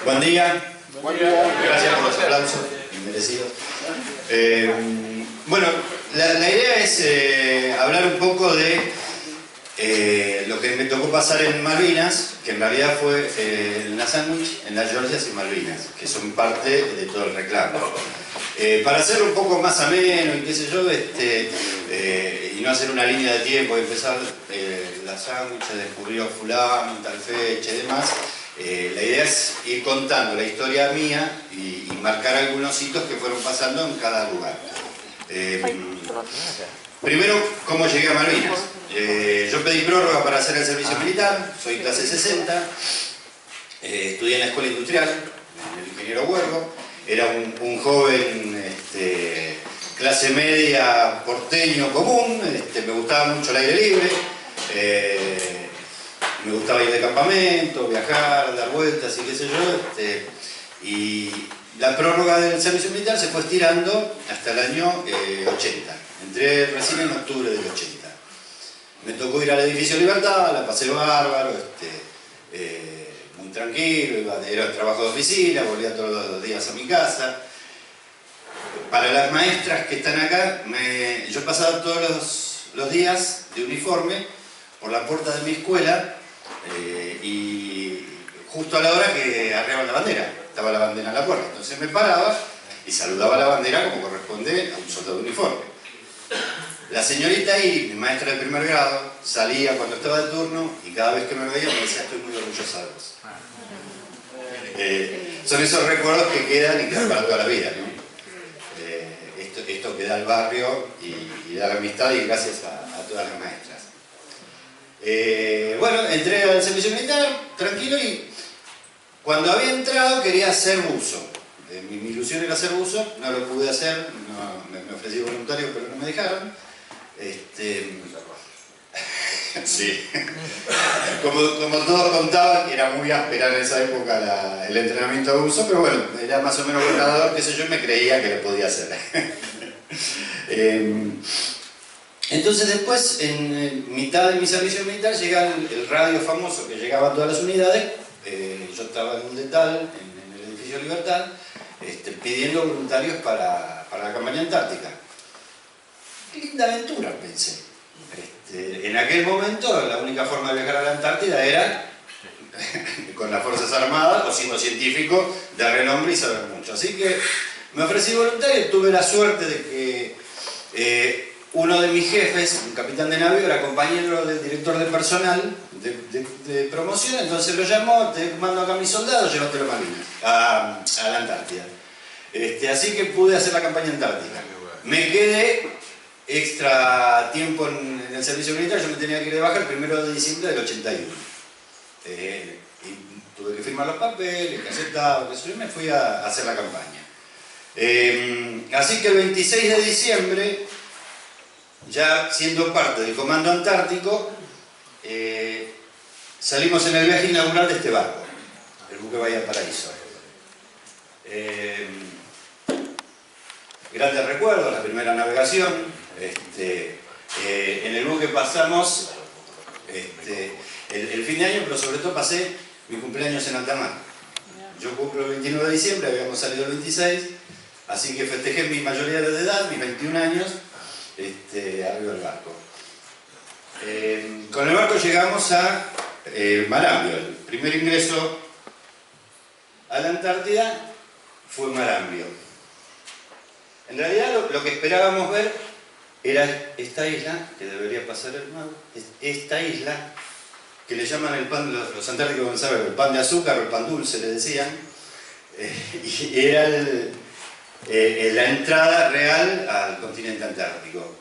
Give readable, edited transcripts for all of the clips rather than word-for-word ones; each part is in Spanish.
Buen día. Buen día. Gracias por los aplausos, inmerecidos. Bueno, la idea es hablar un poco de lo que me tocó pasar en Malvinas, que en realidad fue en la Sandwich, en las Georgias y Malvinas, que son parte de todo el reclamo. Para hacerlo un poco más ameno y qué sé yo, y no hacer una línea de tiempo y empezar la Sandwich, se descubrió fulano, en tal fecha y demás, la idea es ir contando la historia mía y marcar algunos hitos que fueron pasando en cada lugar. Primero, ¿cómo llegué a Malvinas? Yo pedí prórroga para hacer el servicio militar, soy clase 60, estudié en la escuela industrial, en el ingeniero Huergo, era un joven clase media porteño común, me gustaba mucho el aire libre, me gustaba ir de campamento, viajar, dar vueltas y qué sé yo, y la prórroga del servicio militar se fue estirando hasta el año 80. Entré recién en octubre del 80. Me tocó ir al edificio Libertad, la pasé bárbaro, muy tranquilo, era trabajo de oficina, volvía todos los días a mi casa. Para las maestras que están acá, yo pasaba todos los días de uniforme por la puerta de mi escuela y justo a la hora que arriaban la bandera, estaba la bandera en la puerta. Entonces me paraba y saludaba a la bandera como corresponde a un soldado de uniforme. La señorita Iris, mi maestra de primer grado, salía cuando estaba de turno y cada vez que me veía me decía: estoy muy orgullosa de vos. Son esos recuerdos que quedan y quedan para toda la vida, ¿no? Esto que da el barrio y da la amistad, y gracias a todas las maestras. Bueno, entré al servicio militar, tranquilo, y cuando había entrado quería ser buzo. Mi ilusión era ser buzo, no lo pude hacer, me ofrecí voluntario pero no me dejaron. Sí. Como todos contaban, era muy áspera en esa época el entrenamiento de buzo, pero bueno, era más o menos buen nadador, qué sé yo, y me creía que lo podía hacer. Entonces después, en mitad de mi servicio militar, llega el radio famoso que llegaba a todas las unidades. Yo estaba en un detal, en el edificio Libertad, pidiendo voluntarios para la campaña antártica. Qué linda aventura, pensé. En aquel momento la única forma de viajar a la Antártida era con las Fuerzas Armadas o siendo científico de renombre y saber mucho. Así que me ofrecí voluntario. Tuve la suerte de que uno de mis jefes, un capitán de navío, era compañero del director de personal de promoción, entonces lo llamó: te mando acá a mis soldados, llévatelo a Malvinas, a la Antártida. Así que pude hacer la campaña antártica. Me quedé extra tiempo en el servicio militar. Yo me tenía que ir de baja el 1 de diciembre del 81. Y tuve que firmar los papeles, que aceptaba, y me fui a hacer la campaña. Así que el 26 de diciembre, ya siendo parte del Comando Antártico, salimos en el viaje inaugural de este barco, el buque Bahía Paraíso. Grandes recuerdos, la primera navegación. En el buque pasamos el fin de año, pero sobre todo pasé mi cumpleaños en alta mar. Yo cumplo el 29 de diciembre, habíamos salido el 26, así que festejé mi mayoría de edad, mis 21 años, arriba del barco. Con el barco llegamos a Marambio. El primer ingreso a la Antártida fue Marambio. En realidad lo que esperábamos ver era esta isla, que debería pasar el mar, esta isla que le llaman el pan, los antárticos no saben, el pan de azúcar o el pan dulce le decían, y era la entrada real al continente antártico.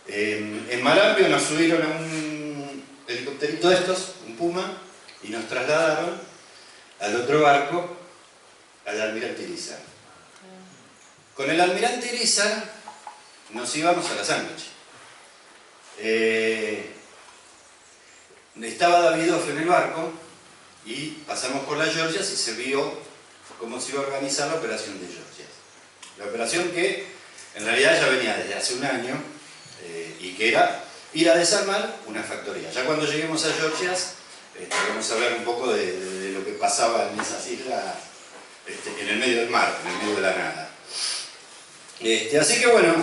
En Marambio nos subieron a un helicópterito de estos, un Puma, y nos trasladaron al otro barco, al Almirante Irizar. Con el Almirante Irizar nos íbamos a la Sandwich. Estaba David Off en el barco y pasamos por las Georgias y se vio cómo se iba a organizar la operación de Georgias. La operación que en realidad ya venía desde hace un año y que era ir a desarmar una factoría. Ya cuando lleguemos a Georgias vamos a hablar un poco de lo que pasaba en esas islas en el medio del mar, en el medio de la nada. Así que bueno,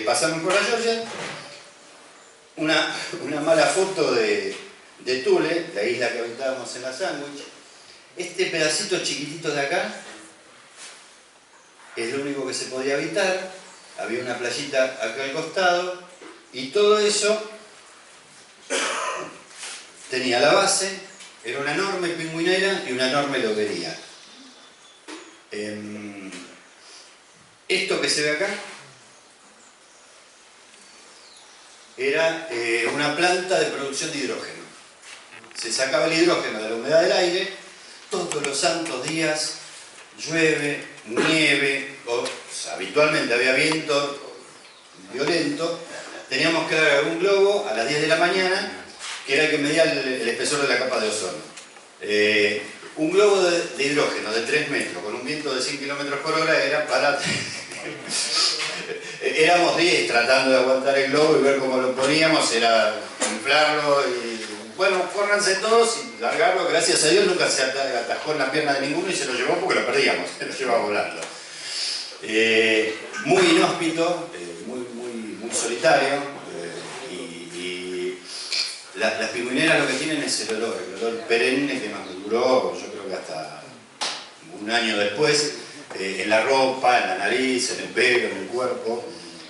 pasamos por la Georgia. Una mala foto de Thule, la isla que habitábamos en la Sandwich. Este pedacito chiquitito de acá es lo único que se podía habitar. Había una playita acá al costado y todo eso tenía la base, era una enorme pingüinera y una enorme loguería. Esto que se ve acá era una planta de producción de hidrógeno. Se sacaba el hidrógeno de la humedad del aire, todos los santos días, llueve, nieve, habitualmente había viento violento, teníamos que dar un globo a las 10 de la mañana, que era el que medía el espesor de la capa de ozono. Un globo de hidrógeno de 3 metros, con un viento de 100 km por hora, era para... Éramos 10 tratando de aguantar el globo y ver cómo lo poníamos, era inflarlo y... Bueno, córranse todos y largarlo. Gracias a Dios nunca se atajó en la pierna de ninguno y se lo llevó porque lo perdíamos, se lo llevaba volando. Muy inhóspito, muy solitario, y las pingüineras lo que tienen es el olor perenne que nos duró, yo creo que hasta un año después, en la ropa, en la nariz, en el pelo, en el cuerpo.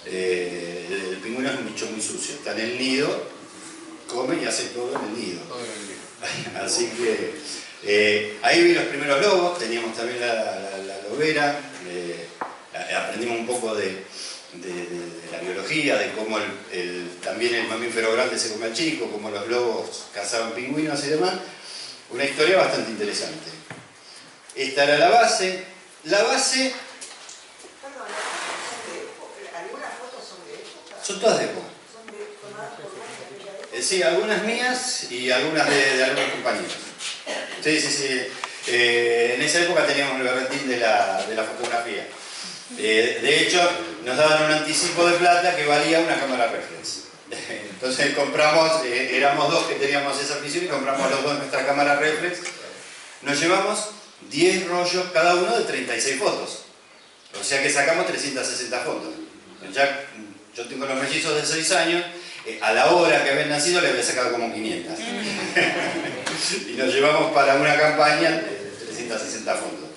El pingüino es un bicho muy sucio, está en el nido, come y hace todo en el nido. Así que ahí vi los primeros lobos, teníamos también la lobera, aprendimos un poco de la biología, de cómo también el mamífero grande se come al chico, cómo los lobos cazaban pingüinos y demás. Una historia bastante interesante. Esta era la base. La base... Perdón, ¿algunas fotos son de época? Son todas de época. ¿Son tomadas por vos? Sí, algunas mías y algunas de algunos compañeros. Sí. En esa época teníamos el berretín de la fotografía. De hecho, nos daban un anticipo de plata que valía una cámara reflex. Entonces compramos, éramos dos que teníamos esa afición y compramos los dos nuestra cámara reflex. Nos llevamos 10 rollos cada uno de 36 fotos. O sea que sacamos 360 fotos. Ya, yo tengo los mellizos de 6 años, a la hora que habían nacido le había sacado como 500. Y nos llevamos para una campaña de 360 fotos.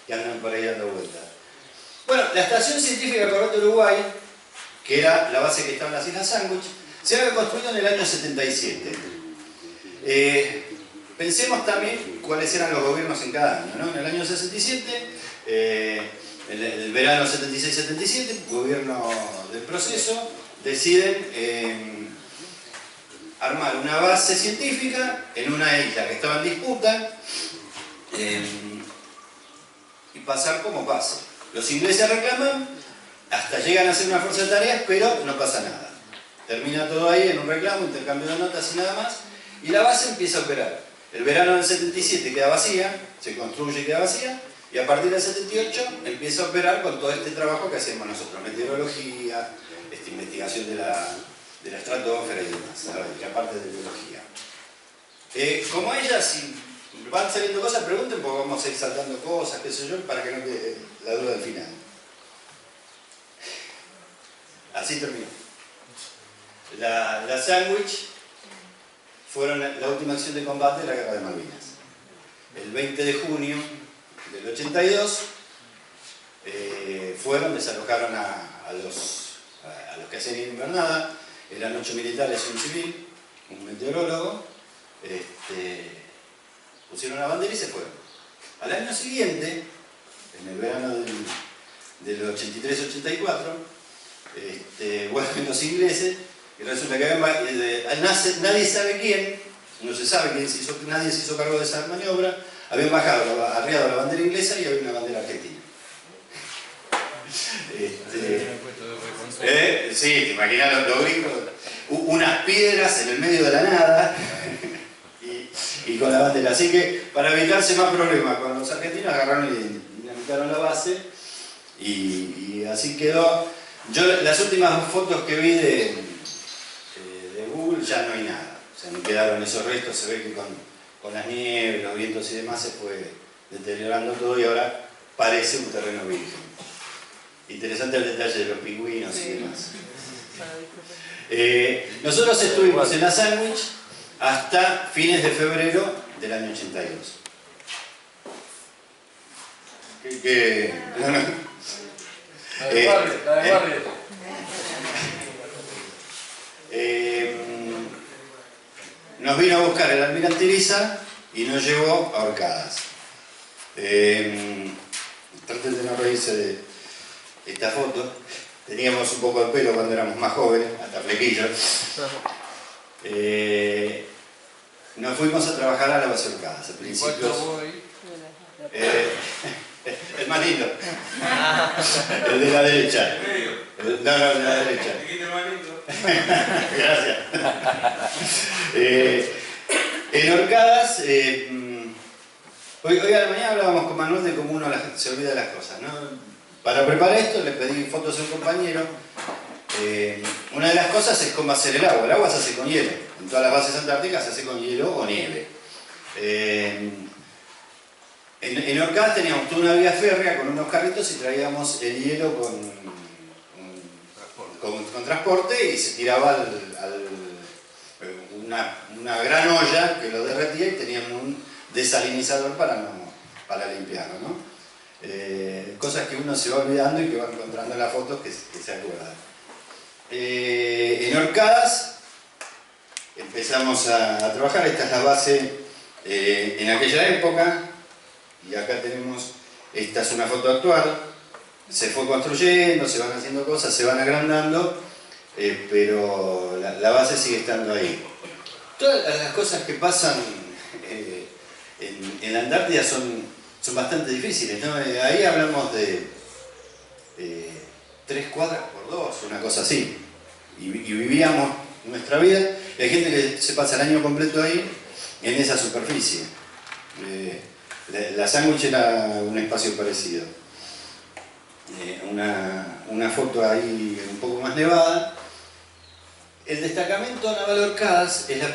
Que andan por ahí dando vueltas. Bueno, la Estación Científica Corral de Uruguay, que era la base que estaba en las Islas Sandwich, se había construido en el año 77. Pensemos también cuáles eran los gobiernos en cada año, ¿no? En el año 67, el verano 76-77, gobierno del proceso, deciden armar una base científica en una isla que estaba en disputa y pasar como base. Los ingleses reclaman, hasta llegan a hacer una fuerza de tareas, pero no pasa nada. Termina todo ahí en un reclamo, intercambio de notas y nada más, y la base empieza a operar. El verano del 77 queda vacía, se construye y queda vacía, y a partir del 78 empieza a operar con todo este trabajo que hacemos nosotros, meteorología, investigación de la estratosfera y demás, y aparte de biología. Como ella, si van saliendo cosas, pregunten porque vamos a ir saltando cosas, qué sé yo, para que no quede la duda al final. Así terminó. La Sandwich fueron la última acción de combate de la Guerra de Malvinas. El 20 de junio del 82 desalojaron a los que hacían invernada, eran 8 militares y un civil, un meteorólogo, pusieron la bandera y se fueron. Al año siguiente, en el verano del 83-84, vuelven los ingleses y resulta que nadie sabe quién, no se sabe quién nadie se hizo cargo de esa maniobra, habían arriado la bandera inglesa y había una bandera argentina. Sí, te imaginas los gringos, unas piedras en el medio de la nada y con la bandera. Así que para evitarse más problemas con los argentinos agarraron y dinamitaron la base y así quedó. Yo las últimas fotos que vi de Google ya no hay nada, o sea, no quedaron esos restos, se ve que con las nieves, los vientos y demás se fue deteriorando todo y ahora parece un terreno virgen. Interesante el detalle de los pingüinos y demás. Nosotros estuvimos en la Sandwich hasta fines de febrero del año 82. Nos vino a buscar el almirante Irizar y nos llevó a Orcadas. Traten de no reírse de esta foto. Teníamos un poco de pelo cuando éramos más jóvenes, hasta flequillos. Nos fuimos a trabajar a la base Orcadas. A principios, el más lindo. El de la derecha. No, el de la derecha. Gracias. En Orcadas, hoy a la mañana hablábamos con Manuel de cómo uno se olvida de las cosas, ¿no? Para preparar esto le pedí fotos a un compañero. Una de las cosas es cómo hacer el agua. El agua se hace con hielo. En todas las bases antárticas se hace con hielo o nieve. En Orcadas teníamos toda una vía férrea con unos carritos y traíamos el hielo con transporte y se tiraba una gran olla que lo derretía y tenían un desalinizador para limpiarlo, ¿no? Cosas que uno se va olvidando y que va encontrando en las fotos que se acuerdan. En Orcadas empezamos a trabajar. Esta es la base en aquella época y acá tenemos, esta es una foto actual. Se fue construyendo, se van haciendo cosas, se van agrandando, pero la base sigue estando ahí. Todas las cosas que pasan en la Antártida son bastante difíciles, ¿no? Ahí hablamos de 3 cuadras por 2, una cosa así. Y vivíamos nuestra vida. Y hay gente que se pasa el año completo ahí, en esa superficie. La Sandwich era un espacio parecido. Una foto ahí un poco más nevada. El destacamento naval Orcadas es el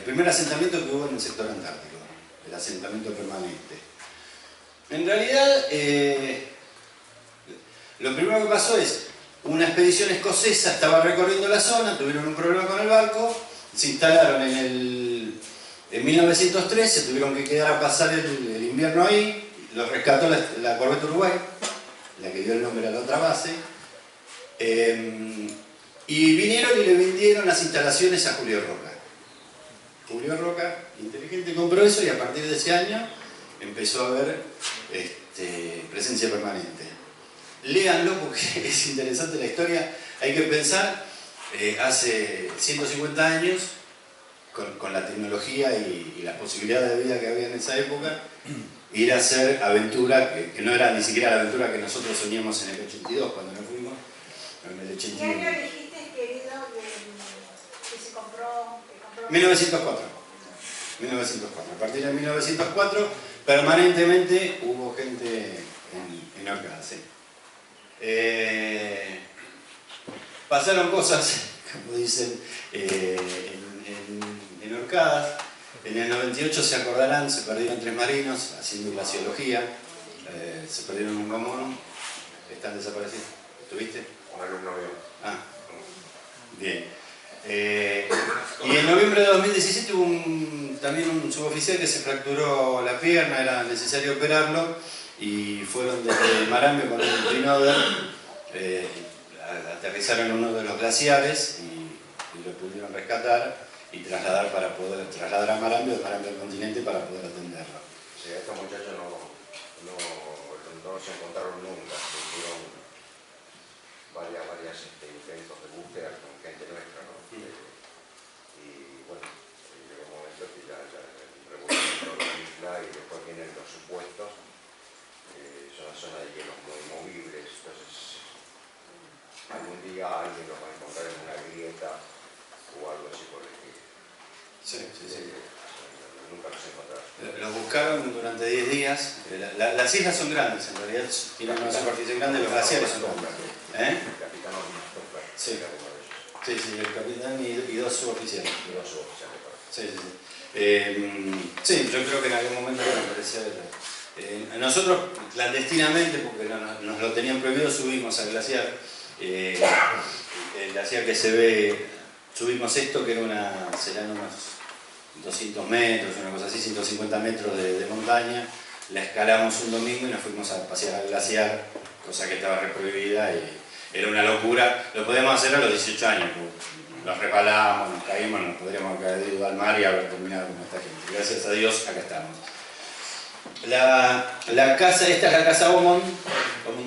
primer asentamiento que hubo en el sector antártico, el asentamiento permanente. En realidad, lo primero que pasó es una expedición escocesa estaba recorriendo la zona, tuvieron un problema con el barco, se instalaron en 1903, se tuvieron que quedar a pasar el invierno ahí, los rescató la Corvette Uruguay, la que dio el nombre a la otra base, y vinieron y le vendieron las instalaciones a Julio Roca. Julio Roca, inteligente, compró eso y a partir de ese año empezó a haber presencia permanente. Léanlo porque es interesante la historia. Hay que pensar, hace 150 años, con la tecnología y las posibilidades de vida que había en esa época, ir a hacer aventura, que no era ni siquiera la aventura que nosotros soñamos en el 82 cuando nos fuimos, en el 81. ¿Qué año dijiste, querido, que se compró? 1904. 1904. A partir de 1904 permanentemente hubo gente en Orcadas. ¿Sí? Pasaron cosas, como dicen, en Orcadas. En el 98, se acordarán, se perdieron 3 marinos haciendo glaciología. Se perdieron un Gomono. Están desaparecidos. ¿Estuviste? Un alumno mío. Ah, bien. Y en noviembre de 2017 hubo también un suboficial que se fracturó la pierna, era necesario operarlo y fueron desde Marambio con un trinoder, aterrizaron en uno de los glaciares y lo pudieron rescatar y trasladar a Marambio, de Marambio al continente para poder atenderlo. Sí, estos muchachos no se encontraron nunca, tuvieron varias intentos de búsqueda con gente nuestra, ¿no? Y bueno, llega un momento que ya revolucionó la isla y después vienen los supuestos, son las zonas de hielos muy movibles, entonces algún día alguien los va a encontrar en una grieta o algo así por el estilo. Sí. Nunca los encontraron. Los buscaron durante 10 días. Las islas son grandes, en realidad tienen una superficie grande, los glaciares son grandes. El capitán Sí. Sí, el capitán y 2 suboficiales. Sí, yo creo que en algún momento van a aparecer Nosotros clandestinamente, porque nos lo tenían prohibido, subimos al glaciar. El glaciar que se ve, subimos esto que serán unos 200 metros, una cosa así, 150 metros de montaña. La escalamos un domingo y nos fuimos a pasear al glaciar, cosa que estaba reprohibida y era una locura. Lo podíamos hacer a los 18 años, nos resbalamos, nos caímos, nos podríamos haber ido al mar y haber terminado como esta gente. Gracias a Dios, acá estamos. La casa, esta es la casa Omon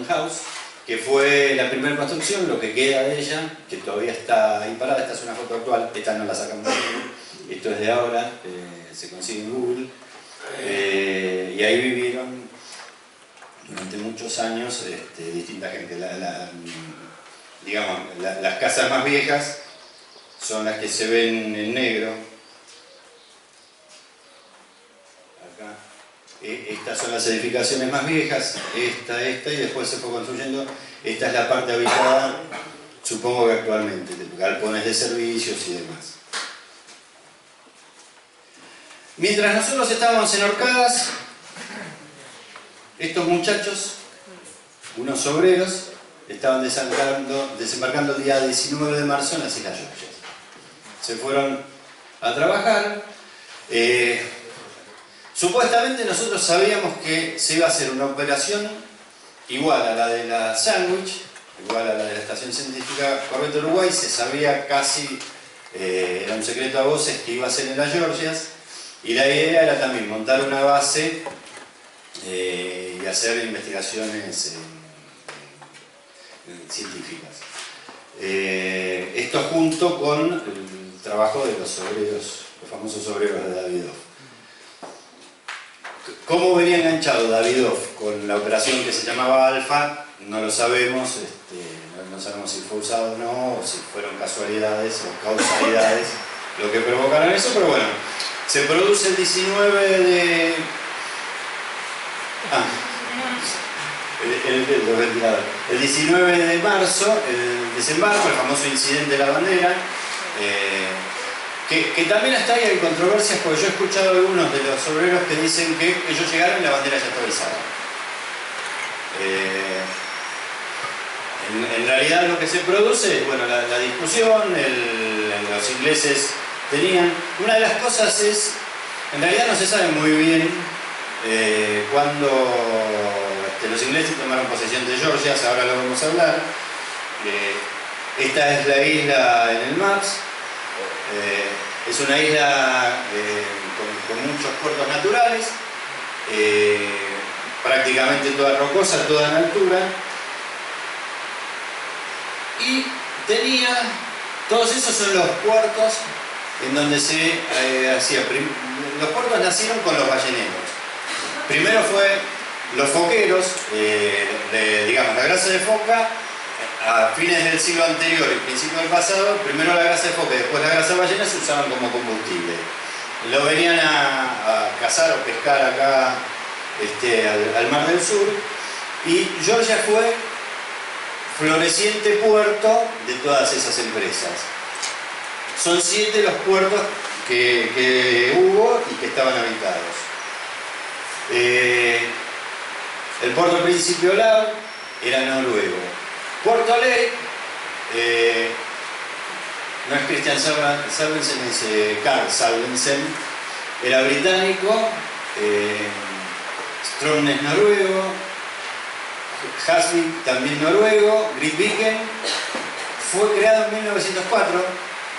House, que fue la primera construcción, lo que queda de ella, que todavía está ahí parada. Esta es una foto actual, esta no la sacamos de aquí, esto es de ahora, se consigue en Google. Y ahí vivieron durante muchos años distinta gente. Digamos, las casas más viejas son las que se ven en negro. Acá. Estas son las edificaciones más viejas, esta, y después se fue construyendo. Esta es la parte habitada, supongo que actualmente, galpones de servicios y demás. Mientras nosotros estábamos en Orcadas, estos muchachos, unos obreros, estaban desembarcando el día 19 de marzo en las Islas Georgias. Se fueron a trabajar. Supuestamente nosotros sabíamos que se iba a hacer una operación igual a la de la Sandwich, igual a la de la Estación Científica Corvette Uruguay. Se sabía casi, era un secreto a voces, que iba a ser en las Georgias. Y la idea era también montar una base y hacer investigaciones científicas. Esto junto con el trabajo de los obreros, los famosos obreros de Davidoff. ¿Cómo venía enganchado Davidoff con la operación que se llamaba Alfa? No lo sabemos, no sabemos si fue usado o no, o si fueron casualidades o causalidades lo que provocaron eso, pero bueno. Se produce el 19 de... El 19 de marzo, el desembarco, el famoso incidente de la bandera, que también hasta ahí hay controversias, porque yo he escuchado a algunos de los obreros que dicen que ellos llegaron y la bandera ya estaba izada. En realidad lo que se produce es, bueno, la discusión, los ingleses tenían... Una de las cosas es, en realidad no se sabe muy bien cuándo los ingleses tomaron posesión de Georgia, ahora lo vamos a hablar. Esta es la isla en el Maps. Es una isla con muchos puertos naturales, prácticamente toda rocosa, toda en altura. Y tenía, todos esos son los puertos en donde se hacía. Los puertos nacieron con los balleneros. Primero fue los foqueros, digamos, la grasa de foca, a fines del siglo anterior y principio del pasado, primero la grasa de foca y después la grasa de ballena se usaban como combustible. Lo venían a cazar o pescar acá al Mar del Sur, y Georgia fue floreciente puerto de todas esas empresas. Son 7 los puertos que hubo y que estaban habitados. El puerto Príncipe Olav era noruego. Puerto Ley no es Christian Salvensen, es Carl Salvensen, era británico. Stromness noruego, Hasvik también noruego, Grytviken fue creado en 1904,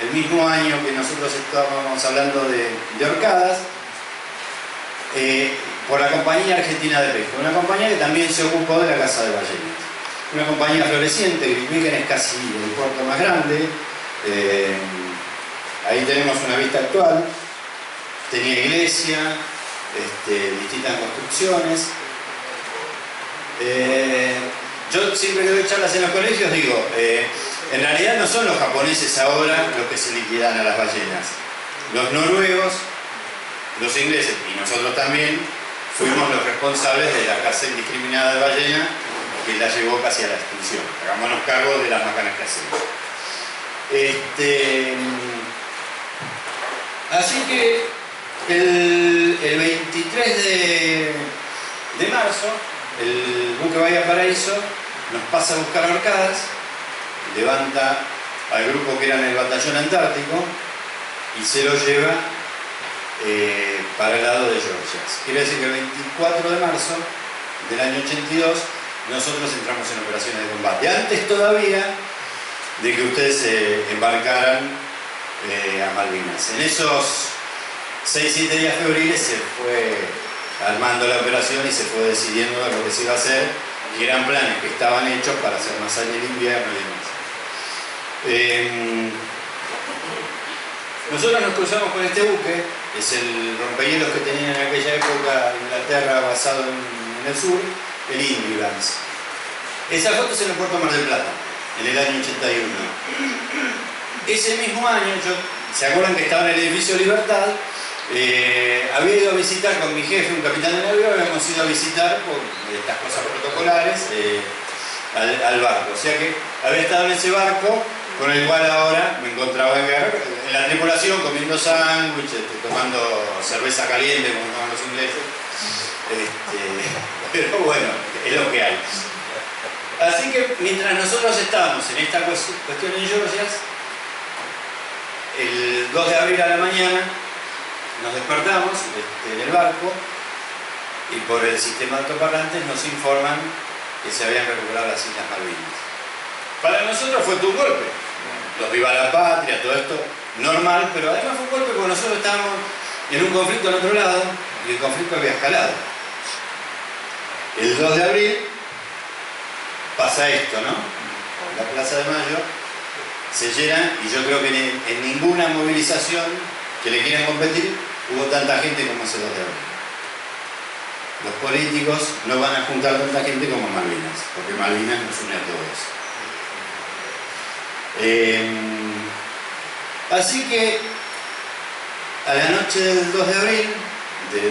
el mismo año que nosotros estábamos hablando de Orcadas, por la Compañía Argentina de Pesca, una compañía que también se ocupó de la caza de ballenas. Una compañía floreciente. Grytviken es casi el puerto más grande. Ahí tenemos una vista actual. Tenía iglesia, distintas construcciones. Yo siempre que doy charlas en los colegios digo, en realidad no son los japoneses ahora los que se liquidan a las ballenas. Los noruegos, los ingleses y nosotros también fuimos los responsables de la caza indiscriminada de ballena, que la llevó casi a la extinción. Hagámonos cargo de las macanas que hacemos. Así que el 23 de marzo, el buque Bahía Paraíso nos pasa a buscar a Orcadas, levanta al grupo que era en el batallón antártico y se lo lleva para el lado de Georgia. Quiere decir que el 24 de marzo del año 82 nosotros entramos en operaciones de combate, antes todavía de que ustedes se embarcaran a Malvinas. En esos 6-7 días febriles se fue armando la operación y se fue decidiendo lo que se iba a hacer, y eran planes que estaban hechos para hacer más allá el invierno y demás. Nosotros nos cruzamos con este buque, es el rompehielos que tenían en aquella época Inglaterra basado en el sur, el Indulance. Esa foto es en el puerto Mar del Plata, en el año 81. Ese mismo año, ¿se acuerdan que estaba en el edificio Libertad? Había ido a visitar con mi jefe, un capitán de navío, habíamos ido a visitar por estas cosas protocolares al barco. O sea que había estado en ese barco con el cual ahora me encontraba en la tripulación comiendo sándwiches, tomando cerveza caliente como toman los ingleses. Pero bueno, es lo que hay. Así que mientras nosotros estábamos en esta cuestión en Georgia, el 2 de abril a la mañana nos despertamos en el barco y por el sistema de altoparlantes nos informan que se habían recuperado las Islas Malvinas. Para nosotros fue todo un golpe. Los viva la patria, todo esto normal, pero además fue un golpe porque nosotros estábamos en un conflicto al otro lado y el conflicto había escalado. El 2 de abril pasa esto, ¿no? La Plaza de Mayo se llena y yo creo que en ninguna movilización que le quieran competir hubo tanta gente como ese 2 de abril. Los políticos no van a juntar tanta gente como Malvinas, porque Malvinas nos une a todos. Así que a la noche del 2 de abril,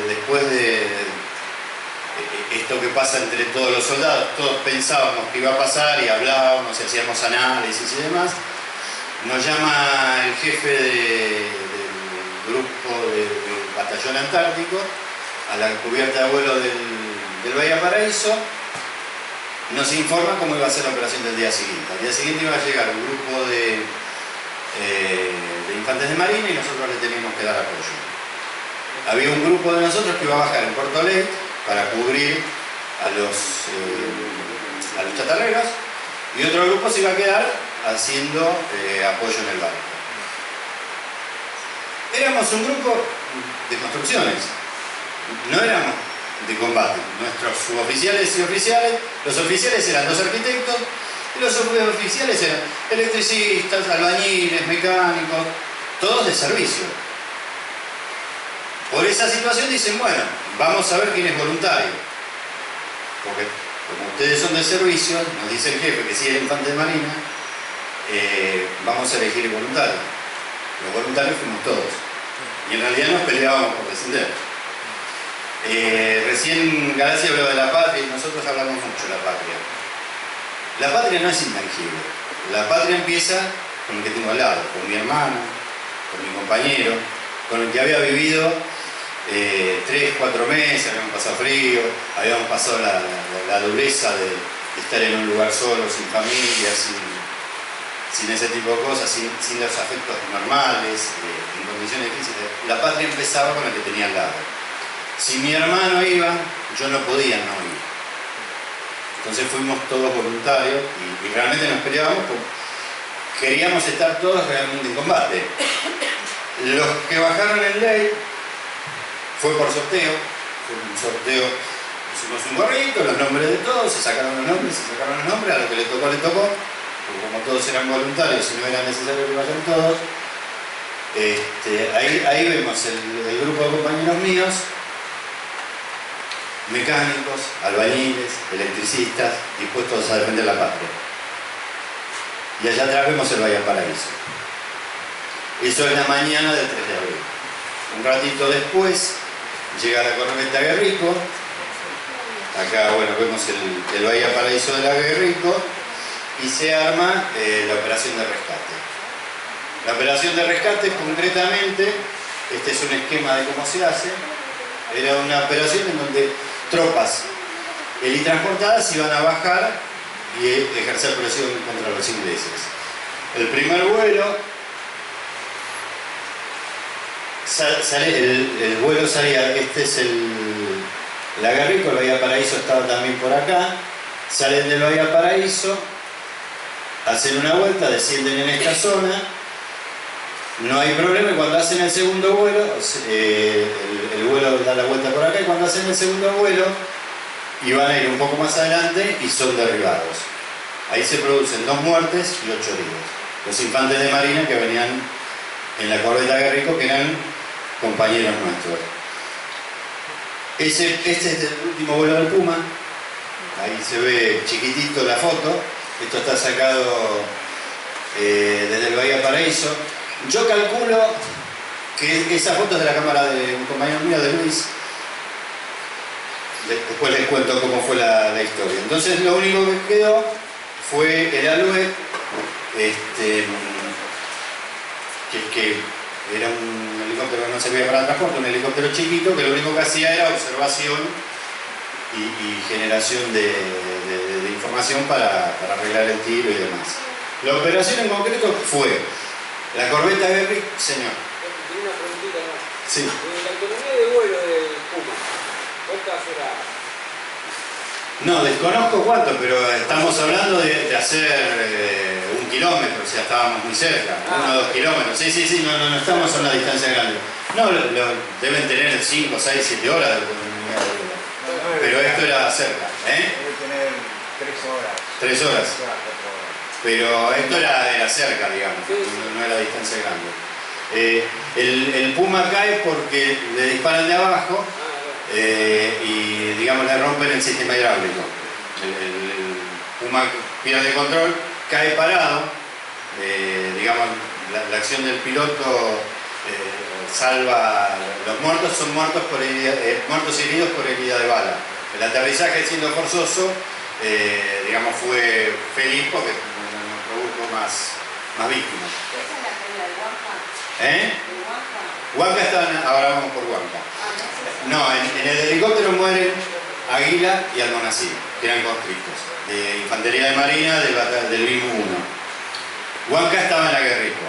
después de esto que pasa entre todos los soldados, todos pensábamos que iba a pasar y hablábamos y hacíamos análisis y demás, nos llama el jefe del grupo del batallón antártico a la cubierta de vuelo del Bahía Paraíso, nos informa cómo iba a ser la operación del día siguiente. Al día siguiente iba a llegar un grupo de infantes de marina y nosotros le teníamos que dar apoyo. Había un grupo de nosotros que iba a bajar en Puerto Ley para cubrir a los chatarreros y otro grupo se iba a quedar haciendo apoyo en el barco. Éramos un grupo de construcciones, no éramos de combate. Nuestros suboficiales y oficiales, los oficiales eran 2 arquitectos y los suboficiales eran electricistas, albañiles, mecánicos, todos de servicio. Por esa situación dicen, bueno, vamos a ver quién es voluntario, porque como ustedes son de servicio, nos dice el jefe que si era infante de marina, vamos a elegir voluntarios. Los voluntarios fuimos todos y en realidad nos peleábamos por descender. Recién Galacia habló de la patria y nosotros hablamos mucho de la patria. La patria no es intangible. La patria empieza con el que tengo al lado, con mi hermano, con mi compañero, con el que había vivido 3, 4 meses, habíamos pasado frío, habíamos pasado la dureza de estar en un lugar solo, sin familia, sin ese tipo de cosas, sin los afectos normales, en condiciones difíciles. La patria empezaba con el que tenía al lado. Si mi hermano iba, yo no podía no ir. Entonces fuimos todos voluntarios y realmente nos peleábamos porque queríamos estar todos realmente en combate. Los que bajaron en ley fue por sorteo, fue un sorteo, pusimos un gorrito, los nombres de todos, se sacaron los nombres, a lo que le tocó, porque como todos eran voluntarios y no era necesario que vayan todos, ahí vemos el grupo de compañeros míos, mecánicos, albañiles, electricistas, dispuestos a defender la patria. Y allá atrás vemos el Bahía Paraíso. Eso es la mañana del 3 de abril. Un ratito después llega la corneta Guerrico. Acá, bueno, vemos el Bahía Paraíso de la Guerrico y se arma la operación de rescate. La operación de rescate, concretamente, este es un esquema de cómo se hace. Era una operación en donde tropas helitransportadas iban a bajar y ejercer presión contra los ingleses. El primer vuelo el vuelo salía, este es el Aguerrico, el Bahía Paraíso estaba también por acá, salen del Bahía Paraíso, hacen una vuelta, descienden en esta zona, no hay problema, y cuando hacen el segundo vuelo, el vuelo da la vuelta por acá, y cuando hacen el segundo vuelo, iban a ir un poco más adelante y son derribados. Ahí se producen 2 muertes y 8 heridos. Los infantes de marina que venían en la corbeta Aguerrico, que eran compañeros nuestros. Este es el último vuelo del Puma. Ahí se ve chiquitito la foto. Esto está sacado desde el Bahía Paraíso. Yo calculo que esa foto es de la cámara de un compañero mío, de Luis. Después les cuento cómo fue la historia. Entonces lo único que quedó fue el Alouette, que era un helicóptero que no servía para transporte, un helicóptero chiquito que lo único que hacía era observación y generación de información para arreglar el tiro y demás. La operación en concreto fue la corbeta Aguerrico, señor. Tiene una preguntita más. Sí. La autonomía de vuelo del Puma, ¿cuántas horas? No, desconozco cuánto, pero estamos hablando de hacer 1 kilómetro, o sea, estábamos muy cerca, 1 o 2 kilómetros. Sí, no estamos a una distancia grande. No, deben tener 5, 6, 7 horas de autonomía de vuelo. Pero esto era cerca, ¿eh? Debe tener 3 horas. 3 horas. 4 horas. Pero esto era cerca, digamos, no era distancia grande. El Puma cae porque le disparan de abajo y, digamos, le rompen el sistema hidráulico. El Puma pierde control, cae parado, digamos, la acción del piloto salva. Los muertos son muertos y heridos por herida de bala. El aterrizaje, siendo forzoso, digamos, fue feliz porque no produjo más víctimas. ¿Esa es la pelea de Huanca? ¿Eh? ¿De Huanca? Huanca están, ahora vamos por Huanca. Ah, no es esa. No, en el helicóptero mueren Águila y Almonacid, que eran conscriptos, de Infantería de Marina del BIMU 1. Huanca estaba en Aguerrico.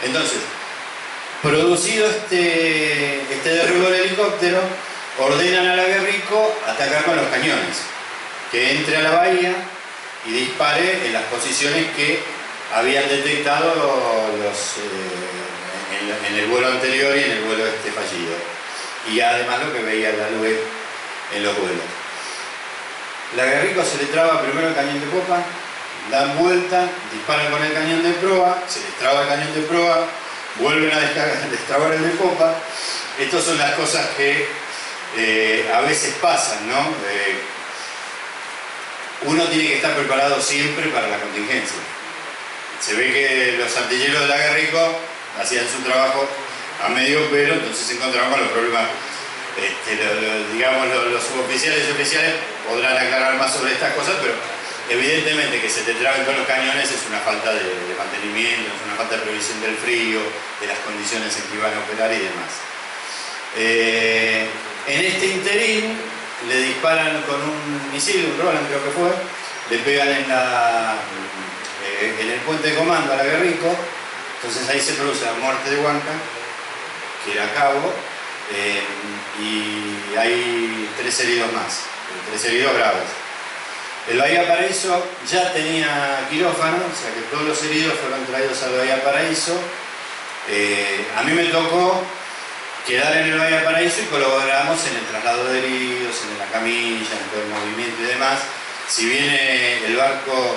Entonces, producido este derribo del helicóptero, ordenan al Aguerrico atacar con los cañones, que entre a la bahía y dispare en las posiciones que habían detectado en el vuelo anterior y en el vuelo fallido. Y además lo que veía el Alouette en los vuelos. El Aguerrico se le traba primero el cañón de popa, dan vuelta, disparan con el cañón de proa, se les traba el cañón de proa, vuelven a destrabar el de popa. Estas son las cosas que a veces pasan, ¿no? Uno tiene que estar preparado siempre para la contingencia. Se ve que los artilleros del Aguerrico hacían su trabajo a medio pelo, entonces se encontraban con los problemas. Digamos, los suboficiales y oficiales podrán aclarar más sobre estas cosas, pero evidentemente que se te traben con los cañones es una falta de mantenimiento, es una falta de previsión del frío, de las condiciones en que iban a operar y demás. En este interín le disparan con un misil, un Roland creo que fue, le pegan en el puente de comando al Aguerrico, entonces ahí se produce la muerte de Huanca, que era cabo, y hay 3 heridos más, 3 heridos graves. El Bahía Paraíso ya tenía quirófano, o sea que todos los heridos fueron traídos al Bahía Paraíso. A mí me tocó quedar en el Bahía Paraíso y colaboramos en el traslado de heridos, en la camilla, en todo el movimiento y demás. Si bien el barco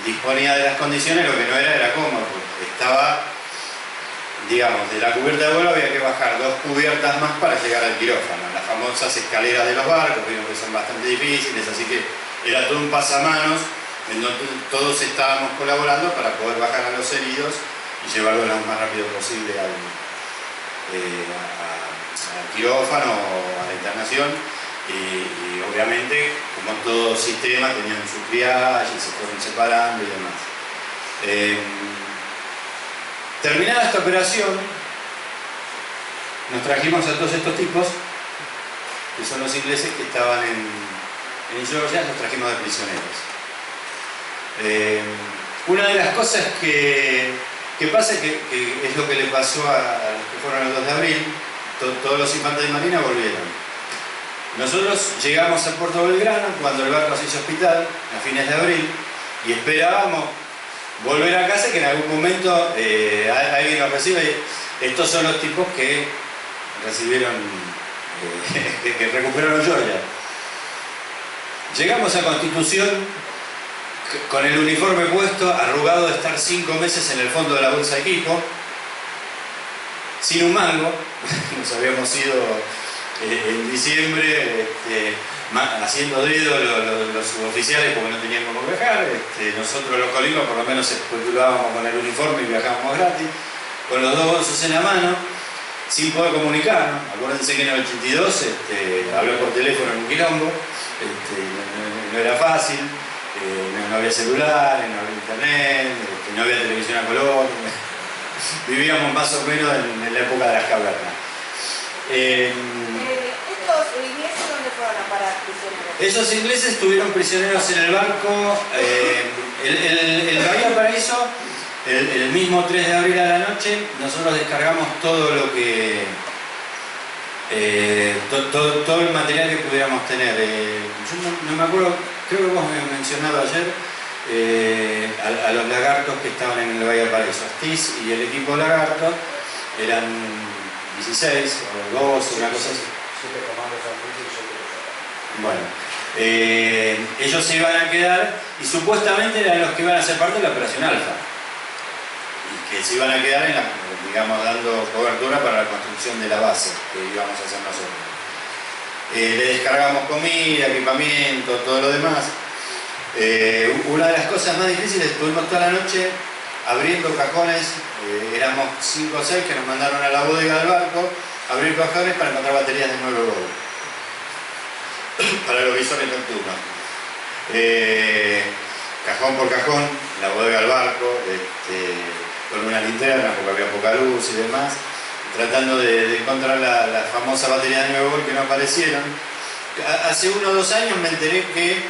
disponía de las condiciones, lo que no era cómodo, porque estaba, digamos, de la cubierta de vuelo había que bajar 2 cubiertas más para llegar al quirófano, las famosas escaleras de los barcos, vimos que son bastante difíciles, así que era todo un pasamanos en donde todos estábamos colaborando para poder bajar a los heridos y llevarlos lo más rápido posible al quirófano o a la internación. Y obviamente, como todo sistema, tenían su triage y se fueron separando y demás. Terminada esta operación, nos trajimos a todos estos tipos, que son los ingleses que estaban en Georgia, los trajimos de prisioneros. Una de las cosas que pasa, que es lo que le pasó a los que fueron el 2 de abril, todos los infantes de Marina volvieron. Nosotros llegamos a Puerto Belgrano cuando el barco se hizo hospital, a fines de abril, y esperábamos volver a casa, que en algún momento alguien nos recibe. Estos son los tipos que recibieron, que recuperaron Georgia. Llegamos a Constitución con el uniforme puesto, arrugado de estar 5 meses en el fondo de la bolsa de equipo, sin un mango. Nos habíamos ido en diciembre haciendo dedo los suboficiales porque no tenían cómo viajar. Nosotros los colinos por lo menos especulábamos con el uniforme y viajábamos gratis, con los 2 bolsos en la mano, sin poder comunicarnos. Acuérdense que en el 82 hablé por teléfono en un quilombo, no era fácil. No había celulares, no había internet, no había televisión a color. Vivíamos más o menos en la época de las cavernas. ¿Estos ingleses dónde fueron a parar prisioneros? Esos ingleses estuvieron prisioneros en el barco. El Bahía Paraíso, el mismo 3 de abril a la noche, nosotros descargamos todo lo que... todo el material que pudiéramos tener. Yo no me acuerdo, creo que vos me habías mencionado ayer a los lagartos que estaban en el Bahía Paraíso. Astiz y el equipo lagarto eran 16 o 12, una cosa así. 7 comandos Astiz y 7 los. Bueno, ellos se iban a quedar y supuestamente eran los que iban a ser parte de la operación Alfa. Y que se iban a quedar en la, digamos, dando cobertura para la construcción de la base que íbamos a hacer nosotros. Le descargamos comida, equipamiento, todo lo demás. Una de las cosas más difíciles, estuvimos toda la noche abriendo cajones, éramos 5 o 6 que nos mandaron a la bodega del barco a abrir cajones para encontrar baterías de 9 volts para los visores nocturnos. Cajón por cajón, la bodega del barco, con una linterna porque había poca luz y demás, tratando de encontrar la famosa batería de 9 volts que no aparecieron. Hace 1 o 2 años me enteré que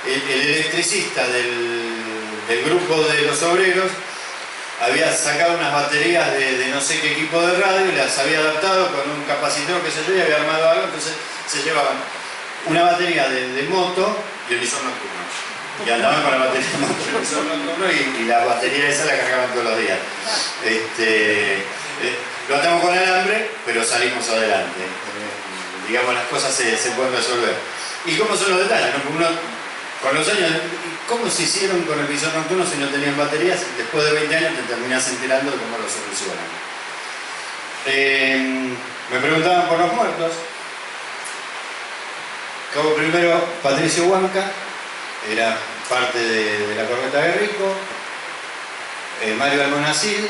el electricista del grupo de los obreros había sacado unas baterías de no sé qué equipo de radio y las había adaptado con un capacitor, qué sé yo, y había armado algo. Entonces se llevaban una batería de moto y el visor nocturno. Y andaban con la batería de moto y el visor nocturno y la batería esa la cargaban todos los días. Lo atamos con alambre, pero salimos adelante. Digamos, las cosas se pueden resolver. ¿Y cómo son los detalles? ¿No? Uno, con los años, ¿cómo se hicieron con el visor nocturno si no tenían baterías? Después de 20 años te terminás enterando de cómo lo solucionan. Me preguntaban por los muertos. Cabo primero Patricio Huanca, era parte de la corbeta Guerrico, Mario Almonacid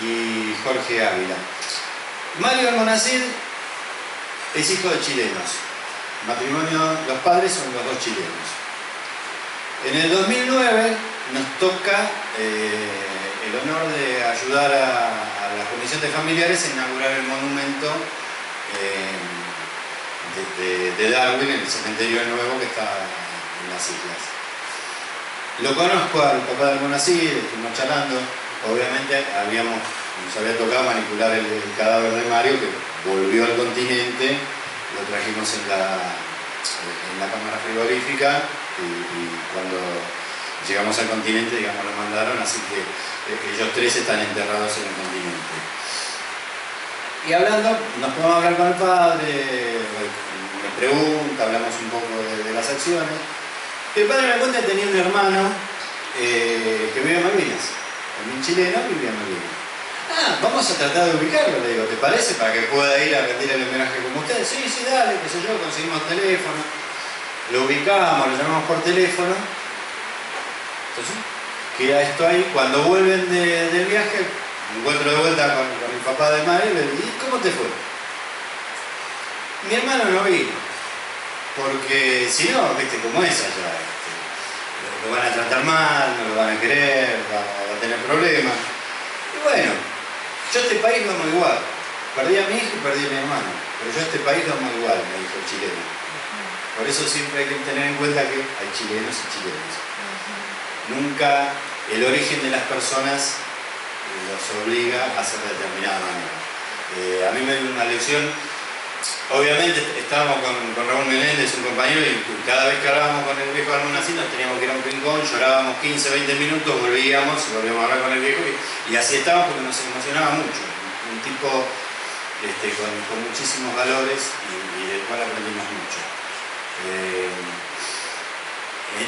y Jorge Ávila. Mario Almonacid es hijo de chilenos. Matrimonio, los padres son los 2 chilenos. En el 2009 nos toca el honor de ayudar a la Comisión de Familiares a inaugurar el monumento de Darwin en el cementerio nuevo que está en las islas. Lo conozco al papá de Almonacid, estuvimos charlando. Obviamente nos había tocado manipular el cadáver de Mario, que volvió al continente. Lo trajimos en la cámara frigorífica y cuando llegamos al continente, digamos, lo mandaron, así que ellos 3 están enterrados en el continente. Y hablando, nos podemos hablar con el padre, me pregunta, hablamos un poco de las acciones. El padre me cuenta que tenía un hermano que vive en Malvinas, un chileno que vive en Malvinas. Vamos a tratar de ubicarlo, le digo, ¿te parece? Para que pueda ir a rendir el homenaje como ustedes. Sí, dale, qué sé yo, conseguimos teléfono, lo ubicamos, lo llamamos por teléfono. Entonces, queda esto ahí. Cuando vuelven del viaje, me encuentro de vuelta con el papá de Mario y le digo, ¿y cómo te fue? Mi hermano no vino, porque si no, viste cómo es allá, lo van a tratar mal, no lo van a querer, va a tener problemas. Y bueno, yo a este país lo amo igual. Perdí a mi hijo y perdí a mi hermano, pero yo a este país lo amo igual, me dijo el chileno. Por eso siempre hay que tener en cuenta que hay chilenos y chilenos. Nunca el origen de las personas los obliga a hacer de determinada manera. A mí me dio una lección. Obviamente estábamos con Raúl Menéndez, un compañero, y cada vez que hablábamos con el viejo Almonacín nos teníamos que ir a un rincón, llorábamos 15, 20 minutos, volvíamos y volvíamos a hablar con el viejo, y así estábamos porque nos emocionaba mucho. Un tipo con muchísimos valores y del cual aprendimos mucho.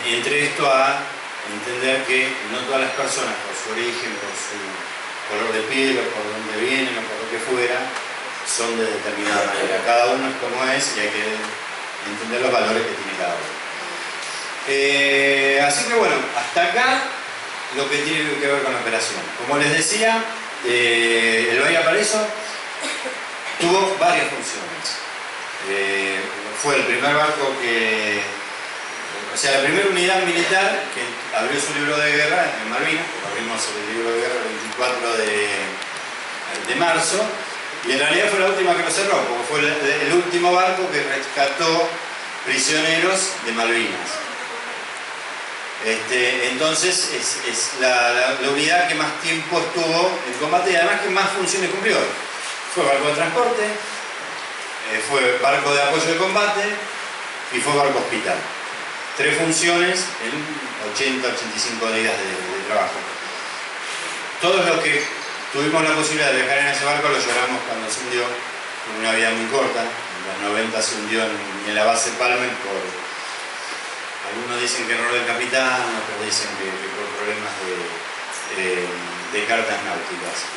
Entre esto a entender que no todas las personas, por su origen, por su color de piel, o por dónde vienen, o por lo que fuera, son de determinada manera. Cada uno es como es y hay que entender los valores que tiene cada uno. Así que bueno, hasta acá lo que tiene que ver con la operación. Como les decía, el Bahía Paraíso tuvo varias funciones. Fue el primer barco o sea, la primera unidad militar que abrió su libro de guerra en Malvinas, porque abrimos el libro de guerra el 24 de marzo, y en realidad fue la última que lo cerró, porque fue el último barco que rescató prisioneros de Malvinas. Entonces es la unidad que más tiempo estuvo en combate y además que más funciones cumplió. Fue barco de transporte, fue barco de apoyo de combate y fue barco hospital. 3 funciones en 80-85 días de trabajo. Todos los que tuvimos la posibilidad de viajar en ese barco lo lloramos cuando se hundió, con una vida muy corta. En los 90 se hundió en la base Palmer por... Algunos dicen que error del capitán, otros dicen que por problemas de cartas náuticas.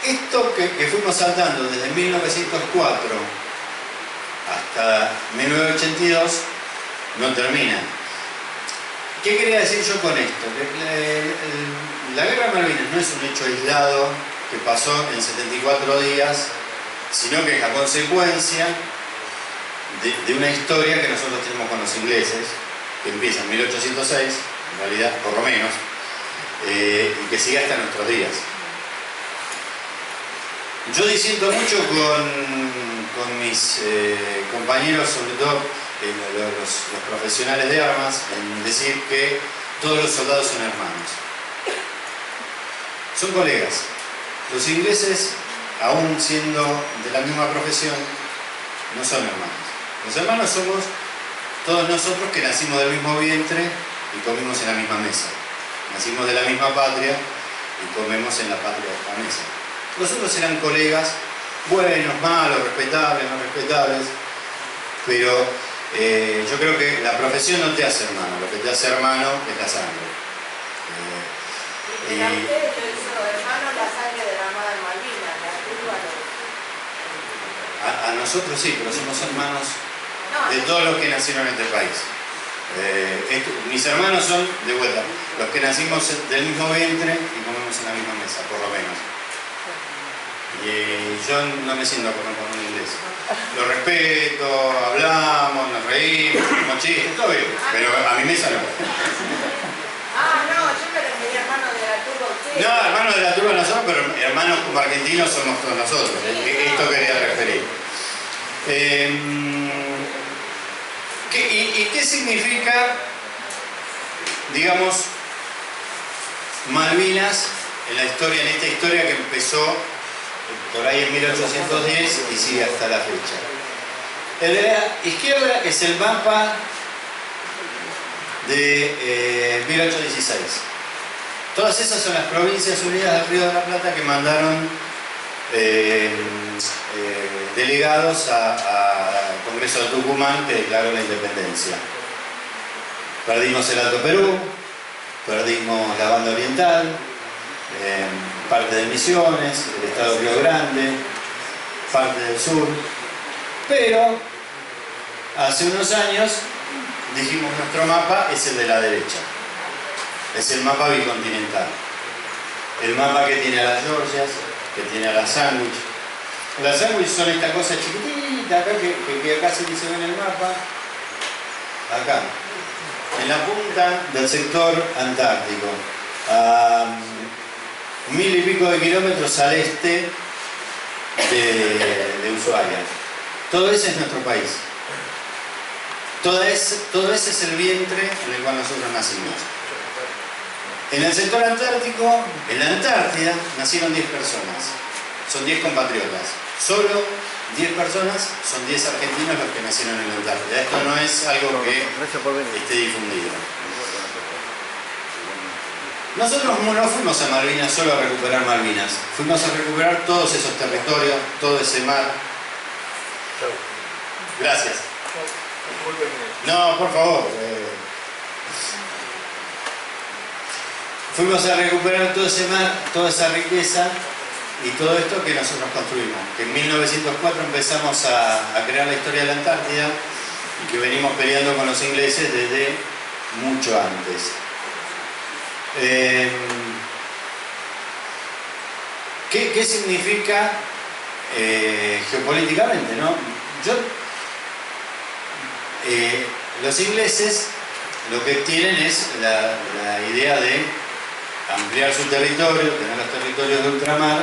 Esto que fuimos saltando desde 1904 hasta 1982 no termina. ¿Qué quería decir yo con esto? La guerra de Malvinas no es un hecho aislado que pasó en 74 días, sino que es la consecuencia de una historia que nosotros tenemos con los ingleses, que empieza en 1806, en realidad por lo menos, y que sigue hasta nuestros días. Yo disiento mucho con mis compañeros, sobre todo los profesionales de armas, en decir que todos los soldados son hermanos. Son colegas. Los ingleses, aún siendo de la misma profesión, no son hermanos. Los hermanos somos todos nosotros que nacimos del mismo vientre y comimos en la misma mesa. Nacimos de la misma patria y comemos en la patria de esta mesa. Los otros eran colegas, buenos, malos, respetables, no respetables, pero yo creo que la profesión no te hace hermano, lo que te hace hermano es la sangre. Y a ustedes lo hizo hermano la sangre derramada en Malvinas, la turba no. A nosotros sí, pero somos hermanos de todos los que nacieron en este país. Mis hermanos son, de vuelta, los que nacimos del mismo vientre y comemos en la misma mesa, por lo menos. Y yo no me siento a comer con un inglés. Lo respeto, hablamos, nos reímos, hacemos chistes, todo bien, pero a mi mesa no. Ah, no, yo me refería a hermano de la turba ustedes. No, hermanos de la turba nosotros, pero hermanos como argentinos somos todos nosotros. Esto quería referir. ¿Y qué significa, digamos, Malvinas en esta historia que empezó por ahí en 1810 y sigue hasta la fecha? El de la izquierda es el mapa de 1816. Todas esas son las provincias unidas del Río de la Plata que mandaron delegados al Congreso de Tucumán, que declaró la independencia. Perdimos el Alto Perú, perdimos la Banda Oriental, parte de Misiones, el Estado de Río Grande, parte del sur, pero hace unos años dijimos nuestro mapa es el de la derecha, es el mapa bicontinental, el mapa que tiene a las Georgias, que tiene a las Sandwich. Las Sandwich son esta cosa chiquitita acá que casi ni se ve en el mapa, acá, en la punta del sector antártico. 1000 y pico de kilómetros al este de Ushuaia. Todo ese es nuestro país. Todo ese es el vientre en el cual nosotros nacimos. En el sector antártico, en la Antártida, nacieron 10 personas. Son 10 compatriotas. Solo 10 personas, son 10 argentinos los que nacieron en la Antártida. Esto no es algo que esté difundido. Nosotros no fuimos a Malvinas solo a recuperar Malvinas. Fuimos a recuperar todos esos territorios, todo ese mar. Gracias. No, por favor. Fuimos a recuperar todo ese mar, toda esa riqueza y todo esto que nosotros construimos. Que en 1904 empezamos a crear la historia de la Antártida y que venimos peleando con los ingleses desde mucho antes. ¿Qué significa geopolíticamente, no? Los ingleses lo que tienen es la idea de ampliar su territorio, tener los territorios de ultramar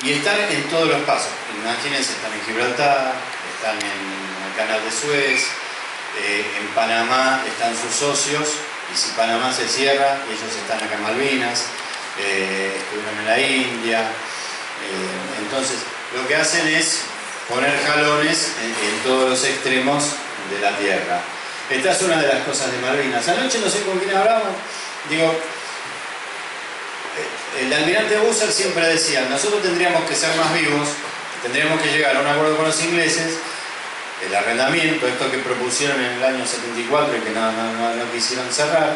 y estar en todos los pasos. Imagínense, están en Gibraltar, están en el Canal de Suez, en Panamá están sus socios, y si Panamá se cierra, ellos están acá en Malvinas, estuvieron en la India. Entonces, lo que hacen es poner jalones en todos los extremos de la tierra. Esta es una de las cosas de Malvinas. Anoche no sé con quién hablamos, digo, el almirante Busser siempre decía, nosotros tendríamos que ser más vivos, tendríamos que llegar a un acuerdo con los ingleses, el arrendamiento, esto que propusieron en el año 74 y que no quisieron cerrar,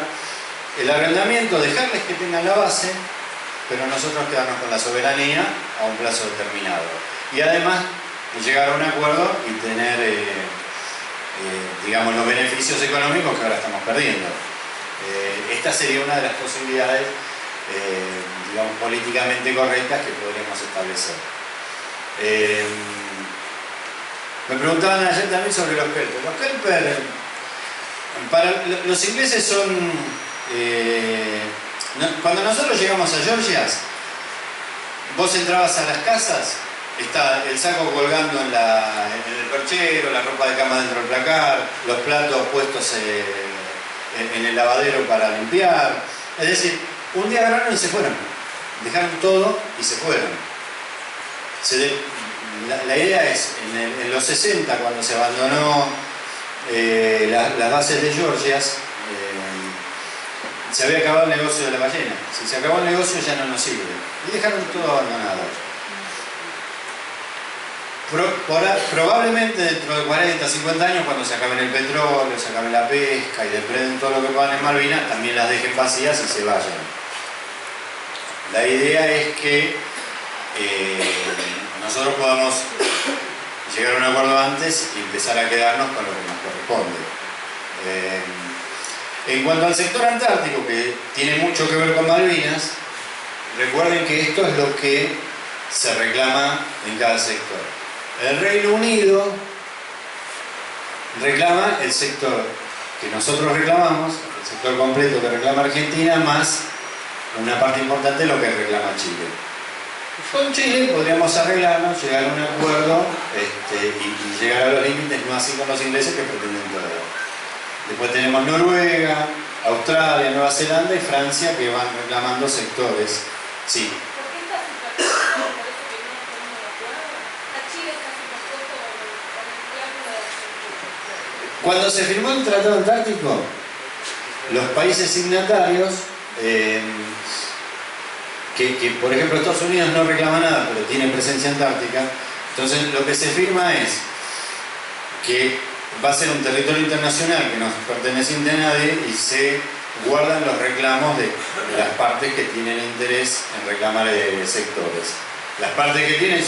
el arrendamiento, dejarles que tengan la base, pero nosotros quedarnos con la soberanía a un plazo determinado. Y además llegar a un acuerdo y tener, digamos, los beneficios económicos que ahora estamos perdiendo. Esta sería una de las posibilidades, digamos, políticamente correctas que podríamos establecer. Me preguntaban ayer también sobre los kelpers. Los kelpers, para los ingleses son... cuando nosotros llegamos a Georgia, vos entrabas a las casas, está el saco colgando en el perchero, la ropa de cama dentro del placar, los platos puestos en el lavadero para limpiar. Es decir, un día agarraron y se fueron. Dejaron todo y se fueron. La idea es, en los 60, cuando se abandonó las bases de Georgia, se había acabado el negocio de la ballena. Si se acabó el negocio ya no nos sirve. Y dejaron todo abandonado. Probablemente dentro de 40, 50 años, cuando se acaben el petróleo, se acabe la pesca y depreden todo lo que puedan en Malvinas, también las dejen vacías y se vayan. La idea es que nosotros podamos llegar a un acuerdo antes y empezar a quedarnos con lo que nos corresponde. En cuanto al sector antártico, que tiene mucho que ver con Malvinas, recuerden que esto es lo que se reclama en cada sector. El Reino Unido reclama el sector que nosotros reclamamos, el sector completo que reclama Argentina, más una parte importante de lo que reclama Chile. Con Chile podríamos arreglarnos, llegar a un acuerdo y llegar a los límites, no así con los ingleses que pretenden todo. Después tenemos Noruega, Australia, Nueva Zelanda y Francia que van reclamando sectores. Sí. Cuando se firmó el Tratado Antártico, los países signatarios, que por ejemplo Estados Unidos no reclama nada, pero tiene presencia antártica, entonces lo que se firma es que va a ser un territorio internacional que no es perteneciente a nadie y se guardan los reclamos de las partes que tienen interés en reclamar sectores. Las partes que tienen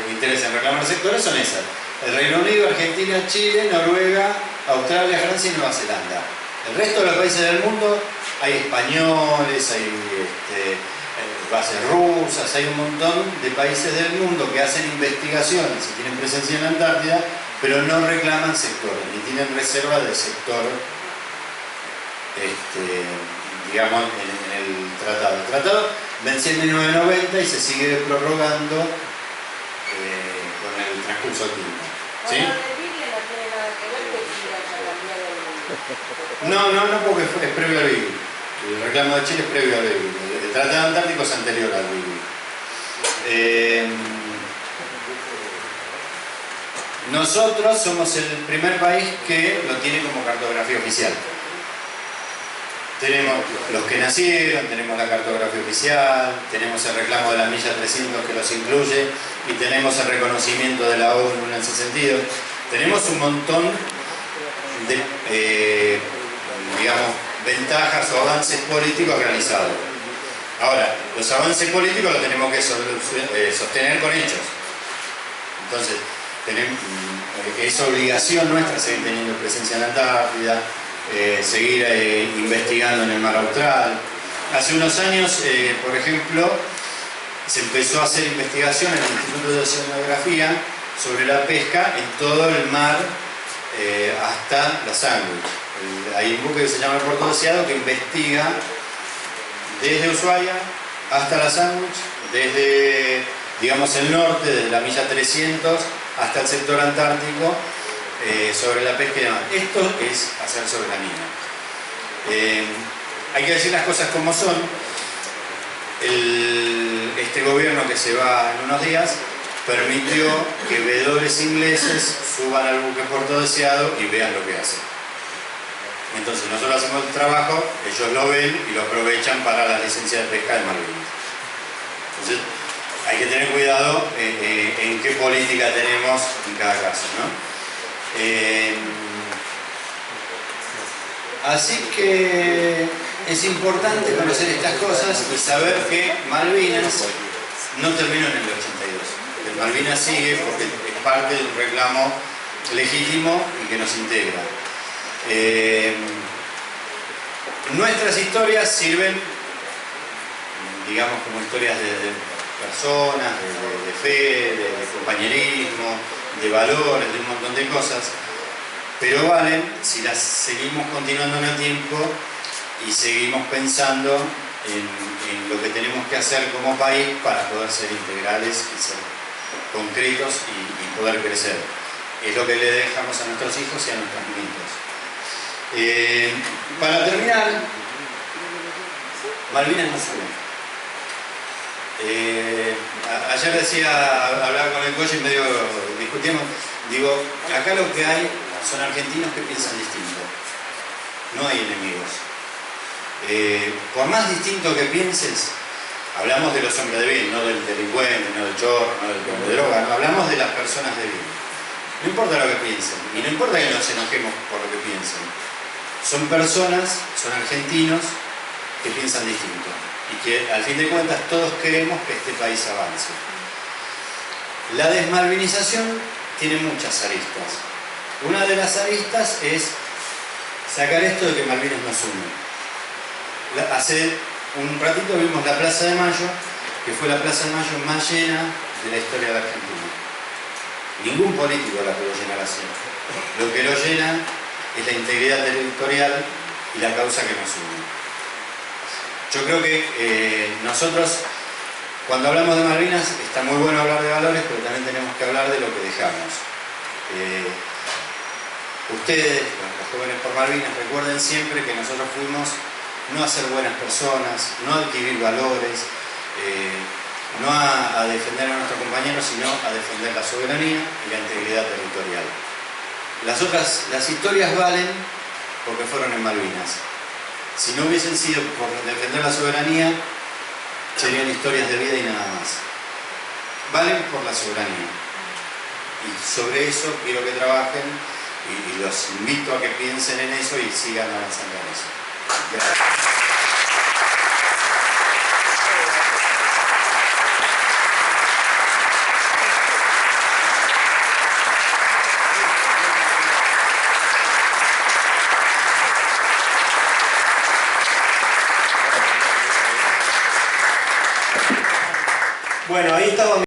interés en reclamar sectores son esas: el Reino Unido, Argentina, Chile, Noruega, Australia, Francia y Nueva Zelanda. El resto de los países del mundo, hay españoles, hay bases rusas, hay un montón de países del mundo que hacen investigaciones y tienen presencia en la Antártida, pero no reclaman sectores, ni tienen reserva de sector, digamos, en el tratado. El tratado venció en 1990 y se sigue prorrogando con el transcurso del tiempo. ¿Sí? Bueno, de Biblia no tiene nada que ver que Chile haya cambiado el mundo. No, porque es previo al BIBI. El reclamo de Chile es previo al BIBI. El Tratado Antártico es anterior al BIBI. Nosotros somos el primer país que lo tiene como cartografía oficial. Tenemos los que nacieron, tenemos la cartografía oficial, tenemos el reclamo de la milla 300 que los incluye y tenemos el reconocimiento de la ONU en ese sentido. Tenemos un montón de, digamos, ventajas o avances políticos realizados. Ahora, los avances políticos los tenemos que sostener con hechos. Entonces, es obligación nuestra seguir teniendo presencia en la Antártida, seguir investigando en el mar Austral. Hace unos años, por ejemplo, se empezó a hacer investigación en el Instituto de Oceanografía sobre la pesca en todo el mar hasta la Sandwich. Hay un buque que se llama el Puerto Deseado que investiga desde Ushuaia hasta la Sandwich, desde, digamos, el norte, desde la milla 300 hasta el sector antártico, sobre la pesca y demás. Esto es hacer soberanía. Hay que decir las cosas como son. Este gobierno que se va en unos días permitió que veedores ingleses suban al buque Puerto Deseado y vean lo que hacen. Entonces nosotros hacemos el trabajo, ellos lo ven y lo aprovechan para la licencia de pesca de Malvinas. Entonces hay que tener cuidado en qué política tenemos en cada caso, ¿no? Así que es importante conocer estas cosas y saber que Malvinas no terminó en el 82. El Malvinas sigue porque es parte de un reclamo legítimo y que nos integra. Nuestras historias sirven, digamos, como historias de personas, de fe, de compañerismo, de valores, de un montón de cosas, pero valen si las seguimos continuando en el tiempo y seguimos pensando en lo que tenemos que hacer como país para poder ser integrales y ser concretos y poder crecer. Es lo que le dejamos a nuestros hijos y a nuestros nietos. Para terminar, Malvinas no sube. Ayer hablaba con el coche y medio discutimos, digo, acá lo que hay son argentinos que piensan distinto, no hay enemigos. Por más distinto que pienses, hablamos de los hombres de bien, no del delincuente, no del chorro, no del que de droga, no, hablamos de las personas de bien. No importa lo que piensen, y no importa que nos enojemos por lo que piensen. Son personas, son argentinos que piensan distinto. Y que al fin de cuentas todos queremos que este país avance. La desmalvinización tiene muchas aristas. Una de las aristas es sacar esto de que Malvinas nos une. Hace un ratito vimos la Plaza de Mayo, que fue la Plaza de Mayo más llena de la historia de la Argentina. Ningún político la pudo llenar así. Lo que lo llena es la integridad territorial y la causa que nos une. Yo creo que nosotros, cuando hablamos de Malvinas, está muy bueno hablar de valores, pero también tenemos que hablar de lo que dejamos. Ustedes, los jóvenes por Malvinas, recuerden siempre que nosotros fuimos no a ser buenas personas, no a adquirir valores, no a defender a nuestros compañeros, sino a defender la soberanía y la integridad territorial. Las historias valen porque fueron en Malvinas. Si no hubiesen sido por defender la soberanía, serían historias de vida y nada más. Valen por la soberanía. Y sobre eso quiero que trabajen y los invito a que piensen en eso y sigan avanzando en eso. Gracias. Bueno, ahí estaba